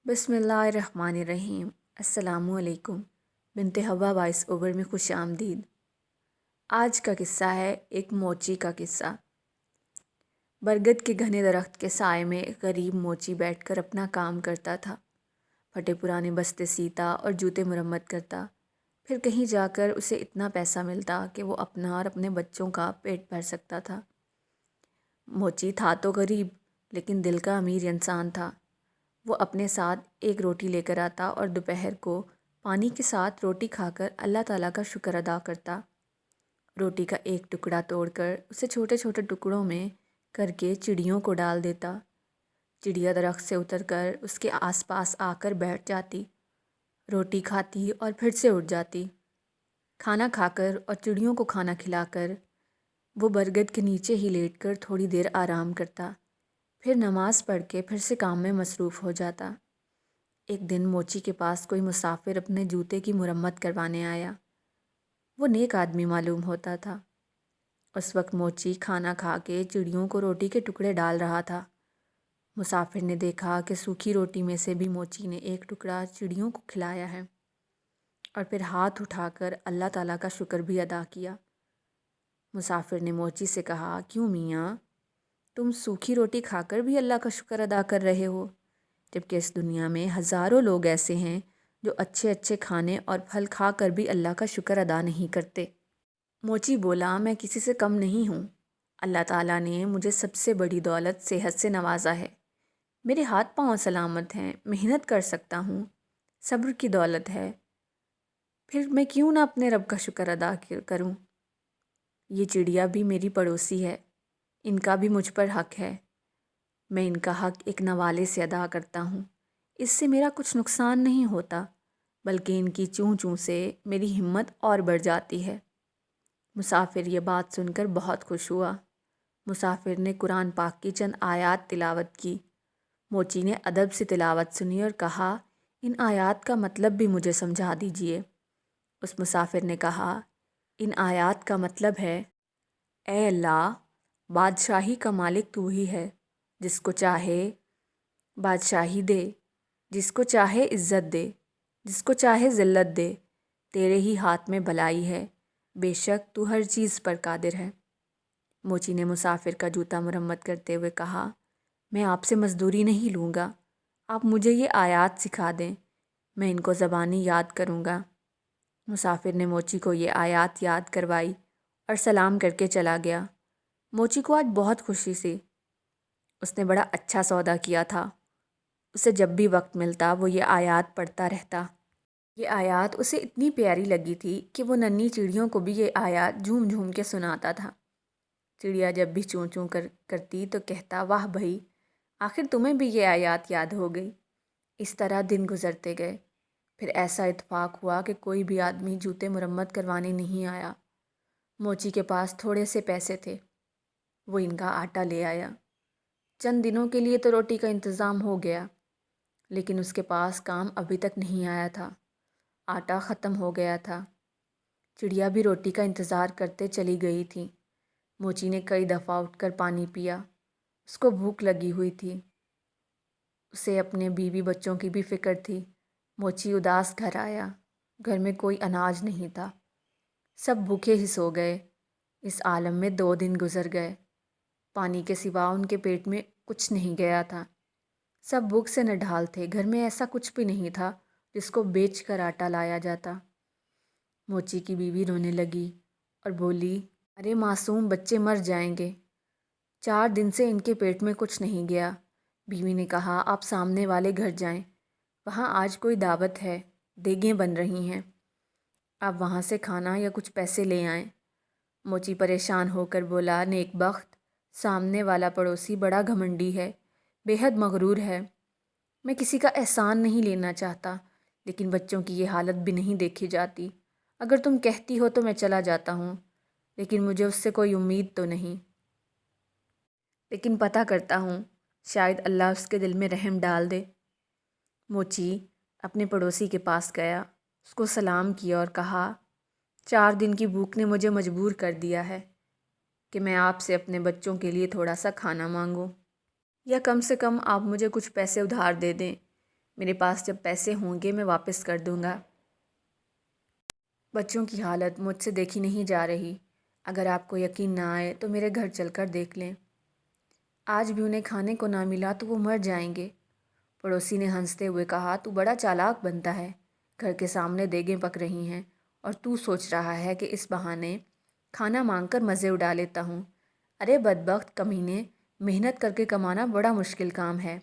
बिस्मिल्लाहिर्रहमानिर्रहीम। अस्सलामु अलैकुम। बिनते हवा वॉइस ओवर में खुश आमदीद। आज का किस्सा है एक मोची का किस्सा। बरगद के घने दरख्त के साए में एक गरीब मोची बैठकर अपना काम करता था। फटे पुराने बस्ते सीता और जूते मुरम्मत करता। फिर कहीं जाकर उसे इतना पैसा मिलता कि वो अपना और अपने बच्चों का पेट भर सकता था। मोची था तो गरीब, लेकिन दिल का अमीर इंसान था। वो अपने साथ एक रोटी लेकर आता और दोपहर को पानी के साथ रोटी खाकर अल्लाह ताला का शुक्र अदा करता। रोटी का एक टुकड़ा तोड़कर उसे छोटे छोटे टुकड़ों में करके चिड़ियों को डाल देता। चिड़िया दरख्त से उतरकर उसके आसपास आकर बैठ जाती, रोटी खाती और फिर से उठ जाती। खाना खाकर और चिड़ियों को खाना खिलाकर वो बरगद के नीचे ही लेटकर थोड़ी देर आराम करता। फिर नमाज़ पढ़ के फिर से काम में मसरूफ़ हो जाता। एक दिन मोची के पास कोई मुसाफिर अपने जूते की मुरम्मत करवाने आया। वो नेक आदमी मालूम होता था। उस वक्त मोची खाना खा के चिड़ियों को रोटी के टुकड़े डाल रहा था। मुसाफिर ने देखा कि सूखी रोटी में से भी मोची ने एक टुकड़ा चिड़ियों को खिलाया है और फिर हाथ उठाकर अल्लाह ताला का शुक्र भी अदा किया। मुसाफिर ने मोची से कहा, क्यों मियाँ, तुम सूखी रोटी खाकर भी अल्लाह का शुक्र अदा कर रहे हो, जबकि इस दुनिया में हज़ारों लोग ऐसे हैं जो अच्छे अच्छे खाने और फल खाकर भी अल्लाह का शुक्र अदा नहीं करते। मोची बोला, मैं किसी से कम नहीं हूँ। अल्लाह ताला ने मुझे सबसे बड़ी दौलत सेहत से नवाजा है। मेरे हाथ पाँव सलामत हैं, मेहनत कर सकता हूँ, सब्र की दौलत है। फिर मैं क्यों ना अपने रब का शुक्र अदा करूँ। ये चिड़िया भी मेरी पड़ोसी है, इनका भी मुझ पर हक़ है। मैं इनका हक़ एक नवाले से अदा करता हूँ। इससे मेरा कुछ नुकसान नहीं होता, बल्कि इनकी चूँ चूँ से मेरी हिम्मत और बढ़ जाती है। मुसाफिर ये बात सुनकर बहुत खुश हुआ। मुसाफिर ने कुरान पाक की चंद आयात तिलावत की। मोची ने अदब से तिलावत सुनी और कहा, इन आयात का मतलब भी मुझे समझा दीजिए। उस मुसाफिर ने कहा, इन आयात का मतलब है, ए अल्लाह, बादशाही का मालिक तू ही है। जिसको चाहे बादशाही दे, जिसको चाहे इज़्ज़त दे, जिसको चाहे ज़िल्लत दे। तेरे ही हाथ में भलाई है, बेशक तू हर चीज़ पर कादिर है। मोची ने मुसाफिर का जूता मुरम्मत करते हुए कहा, मैं आपसे मज़दूरी नहीं लूँगा, आप मुझे ये आयात सिखा दें, मैं इनको ज़बानी याद करूँगा। मुसाफिर ने मोची को ये आयात याद करवाई और सलाम करके चला गया। मोची को आज बहुत खुशी सी। उसने बड़ा अच्छा सौदा किया था। उसे जब भी वक्त मिलता वो ये आयात पढ़ता रहता। ये आयात उसे इतनी प्यारी लगी थी कि वो नन्ही चिड़ियों को भी ये आयात झूम झूम के सुनाता था। चिड़िया जब भी चूँ चूँ करती तो कहता, वाह भाई, आखिर तुम्हें भी ये आयात याद हो गई। इस तरह दिन गुजरते गए। फिर ऐसा इत्तेफाक हुआ कि कोई भी आदमी जूते मुरम्मत करवाने नहीं आया। मोची के पास थोड़े से पैसे थे। वो इनका आटा ले आया। चंद दिनों के लिए तो रोटी का इंतज़ाम हो गया, लेकिन उसके पास काम अभी तक नहीं आया था। आटा ख़त्म हो गया था। चिड़िया भी रोटी का इंतज़ार करते चली गई थी। मोची ने कई दफ़ा उठकर पानी पिया। उसको भूख लगी हुई थी। उसे अपने बीवी बच्चों की भी फ़िक्र थी। मोची उदास घर आया। घर में कोई अनाज नहीं था। सब भूखे ही सो गए। इस आलम में 2 दिन गुजर गए। पानी के सिवा उनके पेट में कुछ नहीं गया था। सब भूख से नढाल थे। घर में ऐसा कुछ भी नहीं था जिसको बेच कर आटा लाया जाता। मोची की बीवी रोने लगी और बोली, अरे मासूम बच्चे मर जाएंगे। 4 दिन से इनके पेट में कुछ नहीं गया। बीवी ने कहा, आप सामने वाले घर जाएं, वहाँ आज कोई दावत है, देगें बन रही हैं, आप वहाँ से खाना या कुछ पैसे ले आएं। मोची परेशान होकर बोला, नेकबख्त, सामने वाला पड़ोसी बड़ा घमंडी है, बेहद मगरूर है। मैं किसी का एहसान नहीं लेना चाहता, लेकिन बच्चों की ये हालत भी नहीं देखी जाती। अगर तुम कहती हो तो मैं चला जाता हूँ, लेकिन मुझे उससे कोई उम्मीद तो नहीं। लेकिन पता करता हूँ, शायद अल्लाह उसके दिल में रहम डाल दे। मोची अपने पड़ोसी के पास गया, उसको सलाम किया और कहा, 4 दिन की भूख ने मुझे मजबूर कर दिया है कि मैं आपसे अपने बच्चों के लिए थोड़ा सा खाना मांगूं, या कम से कम आप मुझे कुछ पैसे उधार दे दें। میرے پاس جب پیسے ہوں گے میں واپس کر دوں گا۔ بچوں کی حالت مجھ سے دیکھی نہیں جا رہی۔ اگر آپ کو یقین نہ آئے تو میرے گھر چل کر دیکھ لیں۔ آج بھی انہیں کھانے کو نہ ملا تو وہ مر جائیں گے۔ پڑوسی نے ہنستے ہوئے کہا، تو بڑا چالاک بنتا ہے، گھر کے سامنے دیگیں پک رہی ہیں اور تو سوچ رہا ہے کہ اس بہانے کھانا مانگ کر مزے اڑا لیتا ہوں۔ ارے بدبخت کمینے، محنت کر کے کمانا بڑا مشکل کام ہے۔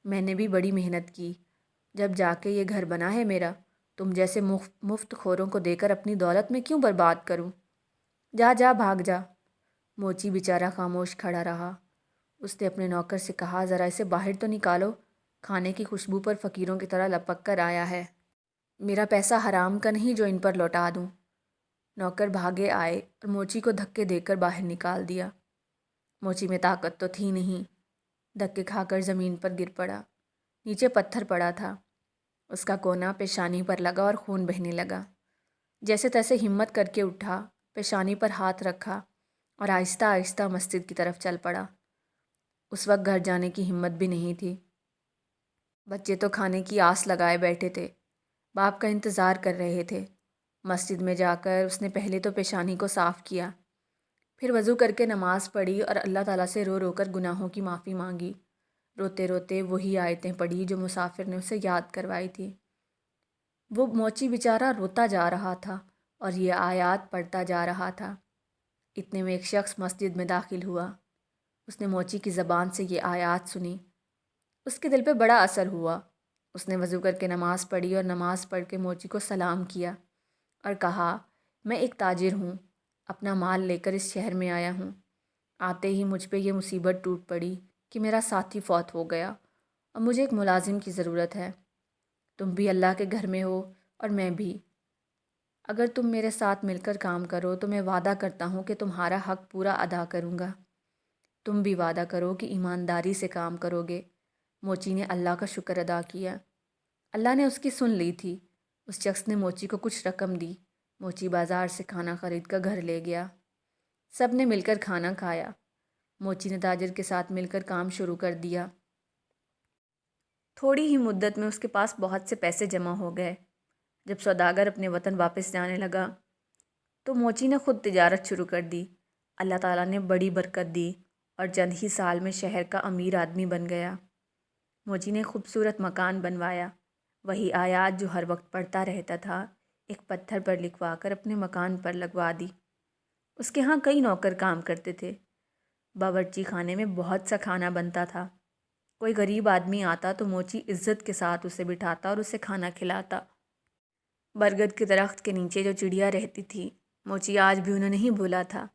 میں نے بھی بڑی محنت کی، جب جا کے یہ گھر بنا ہے میرا۔ تم جیسے مفت خوروں کو دے کر اپنی دولت میں کیوں برباد کروں؟ جا جا بھاگ جا۔ موچی بیچارہ خاموش کھڑا رہا۔ اس نے اپنے نوکر سے کہا، ذرا اسے باہر تو نکالو، کھانے کی خوشبو پر فقیروں کی طرح لپک کر آیا ہے۔ میرا پیسہ حرام کا نہیں جو ان پر لوٹا دوں۔ نوکر بھاگے آئے اور موچی کو دھکے دے کر باہر نکال دیا۔ موچی میں طاقت تو تھی نہیں، دھکے کھا کر زمین پر گر پڑا۔ نیچے پتھر پڑا تھا، اس کا کونا پیشانی پر لگا اور خون بہنے لگا۔ جیسے تیسے ہمت کر کے اٹھا، پیشانی پر ہاتھ رکھا اور آہستہ آہستہ مسجد کی طرف چل پڑا۔ اس وقت گھر جانے کی ہمت بھی نہیں تھی۔ بچے تو کھانے کی آس لگائے بیٹھے تھے، باپ کا انتظار کر رہے تھے۔ مسجد میں جا کر اس نے پہلے تو پیشانی کو صاف کیا، پھر وضو کر کے نماز پڑھی اور اللہ تعالیٰ سے رو رو کر گناہوں کی معافی مانگی۔ روتے روتے وہی آیتیں پڑھی جو مسافر نے اسے یاد کروائی تھی۔ وہ موچی بیچارہ روتا جا رہا تھا اور یہ آیات پڑھتا جا رہا تھا۔ اتنے میں ایک شخص مسجد میں داخل ہوا۔ اس نے موچی کی زبان سے یہ آیات سنی، اس کے دل پہ بڑا اثر ہوا۔ اس نے وضو کر کے نماز پڑھی اور نماز پڑھ کے موچی کو سلام کیا اور کہا، میں ایک تاجر ہوں، اپنا مال لے کر اس شہر میں آیا ہوں۔ آتے ہی مجھ پہ یہ مصیبت ٹوٹ پڑی کہ میرا ساتھی فوت ہو گیا اور مجھے ایک ملازم کی ضرورت ہے۔ تم بھی اللہ کے گھر میں ہو اور میں بھی۔ اگر تم میرے ساتھ مل کر کام کرو تو میں وعدہ کرتا ہوں کہ تمہارا حق پورا ادا کروں گا۔ تم بھی وعدہ کرو کہ ایمانداری سے کام کرو گے۔ موچی نے اللہ کا شکر ادا کیا۔ اللہ نے اس کی سن لی تھی۔ اس شخص نے موچی کو کچھ رقم دی۔ موچی بازار سے کھانا خرید کر گھر لے گیا۔ سب نے مل کر کھانا کھایا۔ موچی نے تاجر کے ساتھ مل کر کام شروع کر دیا۔ تھوڑی ہی مدت میں اس کے پاس بہت سے پیسے جمع ہو گئے۔ جب سوداگر اپنے وطن واپس جانے لگا تو موچی نے خود تجارت شروع کر دی۔ اللہ تعالیٰ نے بڑی برکت دی اور چند ہی سال میں شہر کا امیر آدمی بن گیا۔ موچی نے خوبصورت مکان بنوایا، وہی آیات جو ہر وقت پڑھتا رہتا تھا ایک پتھر پر لکھوا کر اپنے مکان پر لگوا دی۔ اس کے ہاں کئی نوکر کام کرتے تھے۔ باورچی خانے میں بہت سا کھانا بنتا تھا۔ کوئی غریب آدمی آتا تو موچی عزت کے ساتھ اسے بٹھاتا اور اسے کھانا کھلاتا۔ برگد کے درخت کے نیچے جو چڑیا رہتی تھی، موچی آج بھی انہیں نہیں بھولا تھا۔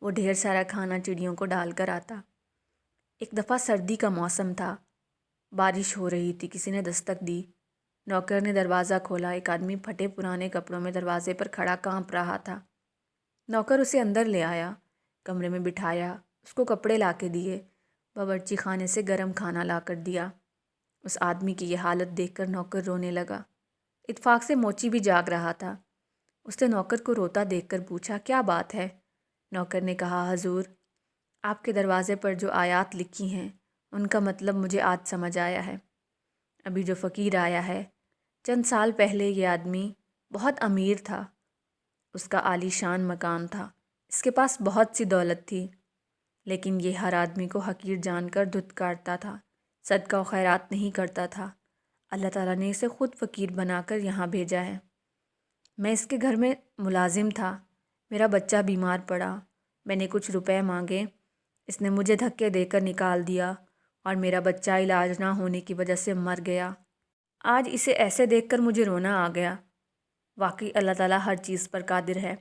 وہ ڈھیر سارا کھانا چڑیوں کو ڈال کر آتا۔ ایک دفعہ سردی کا موسم تھا، بارش ہو رہی تھی، کسی نے دستک دی۔ نوکر نے دروازہ کھولا، ایک آدمی پھٹے پرانے کپڑوں میں دروازے پر کھڑا کانپ رہا تھا۔ نوکر اسے اندر لے آیا، کمرے میں بٹھایا، اس کو کپڑے لا کے دیے، باورچی خانے سے گرم کھانا لا کر دیا۔ اس آدمی کی یہ حالت دیکھ کر نوکر رونے لگا۔ اتفاق سے موچی بھی جاگ رہا تھا۔ اس نے نوکر کو روتا دیکھ کر پوچھا، کیا بات ہے؟ نوکر نے کہا، حضور، آپ کے دروازے پر جو آیات لکھی ہیں ان کا مطلب مجھے آج سمجھ آیا ہے۔ ابھی جو فقیر آیا ہے، چند سال پہلے یہ آدمی بہت امیر تھا، اس کا عالی شان مکان تھا، اس کے پاس بہت سی دولت تھی، لیکن یہ ہر آدمی کو حقیر جان کر دھتکارتا تھا، صدقہ و خیرات نہیں کرتا تھا۔ اللہ تعالیٰ نے اسے خود فقیر بنا کر یہاں بھیجا ہے۔ میں اس کے گھر میں ملازم تھا، میرا بچہ بیمار پڑا، میں نے کچھ روپے مانگے، اس نے مجھے دھکے دے کر نکال دیا اور میرا بچہ علاج نہ ہونے کی وجہ سے مر گیا۔ آج اسے ایسے دیکھ کر مجھے رونا آ گیا۔ واقعی اللہ تعالیٰ ہر چیز پر قادر ہے،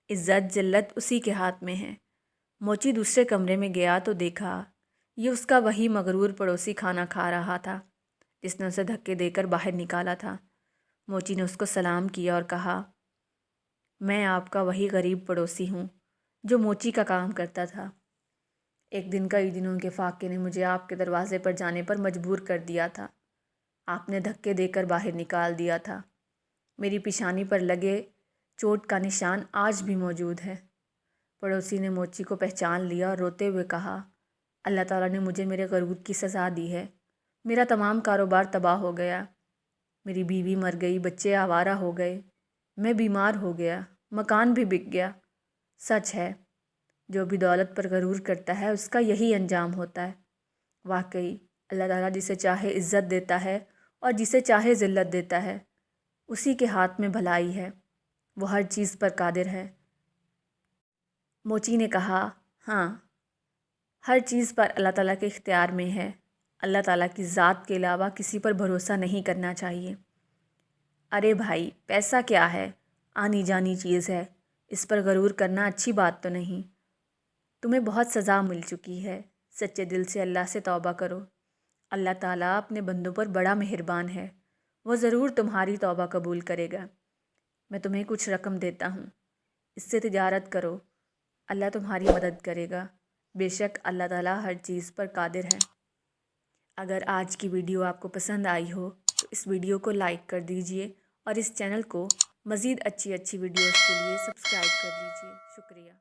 عزت ذلت اسی کے ہاتھ میں ہے۔ موچی دوسرے کمرے میں گیا تو دیکھا یہ اس کا وہی مغرور پڑوسی کھانا کھا رہا تھا جس نے اسے دھکے دے کر باہر نکالا تھا۔ موچی نے اس کو سلام کیا اور کہا، میں آپ کا وہی غریب پڑوسی ہوں جو موچی کا کام کرتا تھا۔ ایک دن کئی دنوں کے فاقے نے مجھے آپ کے دروازے پر جانے پر مجبور کر دیا تھا۔ آپ نے دھکے دے کر باہر نکال دیا تھا۔ میری پیشانی پر لگے چوٹ کا نشان آج بھی موجود ہے۔ پڑوسی نے موچی کو پہچان لیا اور روتے ہوئے کہا، اللہ تعالیٰ نے مجھے میرے غرور کی سزا دی ہے، मेरा तमाम कारोबार तबाह हो गया। मेरी बीवी मर गई, बच्चे आवारा हो गए, मैं बीमार हो गया, मकान भी बिक गया। सच है, जो भी दौलत पर गरूर करता है उसका यही अंजाम होता है। वाकई अल्लाह ताला जिसे चाहे इज़्ज़त देता है और जिसे चाहे ज़िल्लत देता है। उसी के हाथ में भलाई है, वो हर चीज़ पर कादिर है। मोची ने कहा, हाँ, हर चीज़ पर अल्लाह ताला के इख्तियार में है। अल्लाह ताला की ज़ात के अलावा किसी पर भरोसा नहीं करना चाहिए। अरे भाई, पैसा क्या है, आनी जानी चीज़ है, इस पर गरूर करना अच्छी बात तो नहीं। तुम्हें बहुत सज़ा मिल चुकी है, सच्चे दिल से अल्लाह से तौबा करो। अल्लाह ताला अपने बंदों पर बड़ा मेहरबान है, वो ज़रूर तुम्हारी तौबा कबूल करेगा। मैं तुम्हें कुछ रकम देता हूँ, इससे तिजारत करो, अल्लाह तुम्हारी मदद करेगा। बेशक अल्लाह ताला हर चीज़ पर कादिर है। अगर आज की वीडियो आपको पसंद आई हो तो इस वीडियो को लाइक कर दीजिए और इस चैनल को मज़ीद अच्छी वीडियोज़ के लिए सब्सक्राइब कर लीजिए। शुक्रिया।